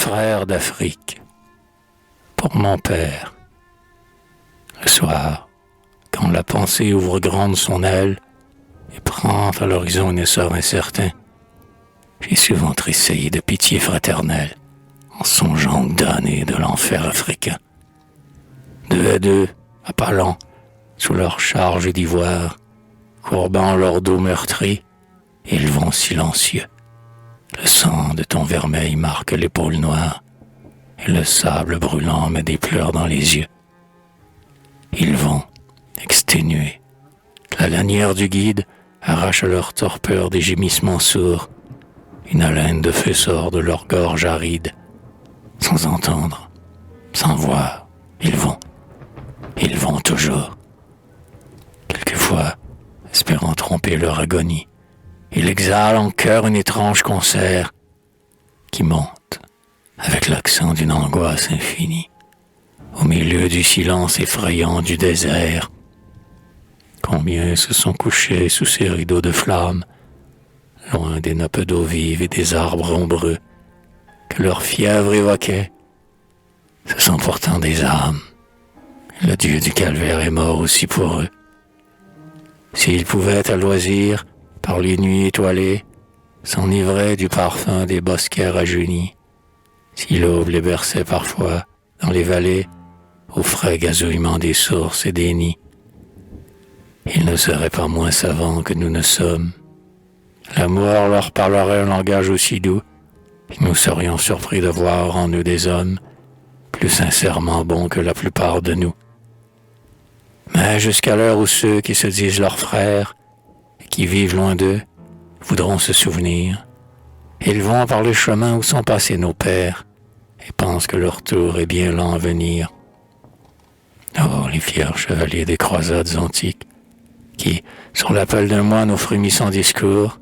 frères d'Afrique, pour mon père. Le soir, quand la pensée ouvre grande son aile et prend à l'horizon un essor incertain, j'ai souvent tressailli de pitié fraternelle en songeant aux damnés de l'enfer africain. Deux à deux, à pas lents, sous leur charge d'ivoire, courbant leur dos meurtri, ils vont silencieux. Le sang de ton vermeil marque l'épaule noire, et le sable brûlant met des pleurs dans les yeux. Ils vont, exténués. La lanière du guide arrache à leur torpeur des gémissements sourds. Une haleine de feu sort de leur gorge aride. Sans entendre, sans voir, ils vont toujours. Quelquefois, espérant tromper leur agonie, ils exhalent en chœur un étrange concert qui monte avec l'accent d'une angoisse infinie au milieu du silence effrayant du désert. Combien se sont couchés sous ces rideaux de flammes, loin des nappes d'eau vive et des arbres ombreux que leur fièvre évoquait. Ce sont pourtant des âmes. Le Dieu du calvaire est mort aussi pour eux. S'ils pouvaient à loisir, par les nuits étoilées, s'enivrer du parfum des bosquets rajeunis, si l'aube les berçait parfois dans les vallées, au frais gazouillement des sources et des nids, ils ne seraient pas moins savants que nous ne sommes. L'amour leur parlerait un langage aussi doux, et nous serions surpris de voir en eux des hommes plus sincèrement bons que la plupart de nous. Mais jusqu'à l'heure où ceux qui se disent leurs frères et qui vivent loin d'eux voudront se souvenir, ils vont par les chemins où sont passés nos pères et pensent que leur tour est bien lent à venir. Oh, les fiers chevaliers des croisades antiques qui, sur l'appel d'un moine au frémissant discours,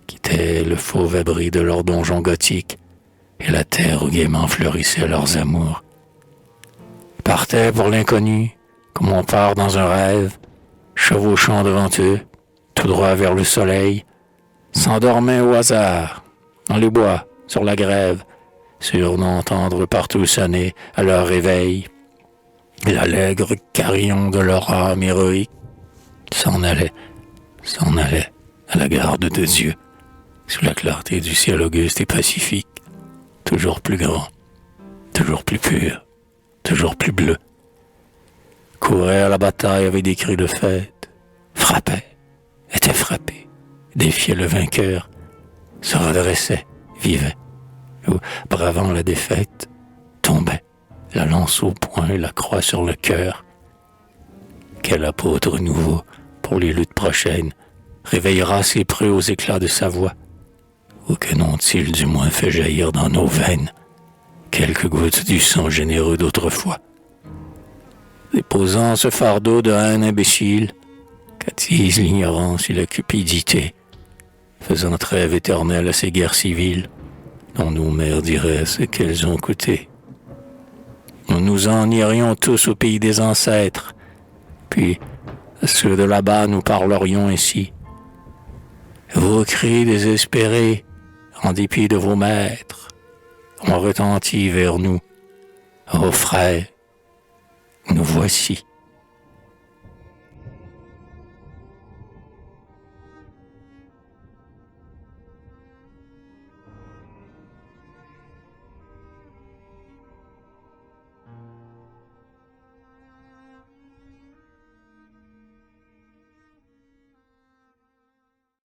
quittaient le fauve abri de leur donjon gothique et la terre où gaiement fleurissaient leurs amours. Partaient pour l'inconnu, comme on part dans un rêve, chevauchant devant eux, tout droit vers le soleil, s'endormaient au hasard, dans les bois, sur la grève, sûrs d'entendre partout sonner à leur réveil l'allègre carillon de leur âme héroïque, s'en allait à la garde de Dieu, sous la clarté du ciel auguste et pacifique, toujours plus grand, toujours plus pur, toujours plus bleu. Courait à la bataille avec des cris de fête, frappait, était frappé, défiait le vainqueur, se redressait, vivait, ou, bravant la défaite, tombait, la lance au poing et la croix sur le cœur. Quel apôtre nouveau, pour les luttes prochaines, réveillera ses preux aux éclats de sa voix, ou que n'ont-ils du moins fait jaillir dans nos veines quelques gouttes du sang généreux d'autrefois. Déposant ce fardeau de haine imbécile qu'attise l'ignorance et la cupidité, faisant trêve éternelle à ces guerres civiles dont nos mères diraient ce qu'elles ont coûté. Nous nous en irions tous au pays des ancêtres, puis à ceux de là-bas nous parlerions ainsi. Vos cris désespérés, en dépit de vos maîtres, ont retenti vers nous. Ô frères, nous voici.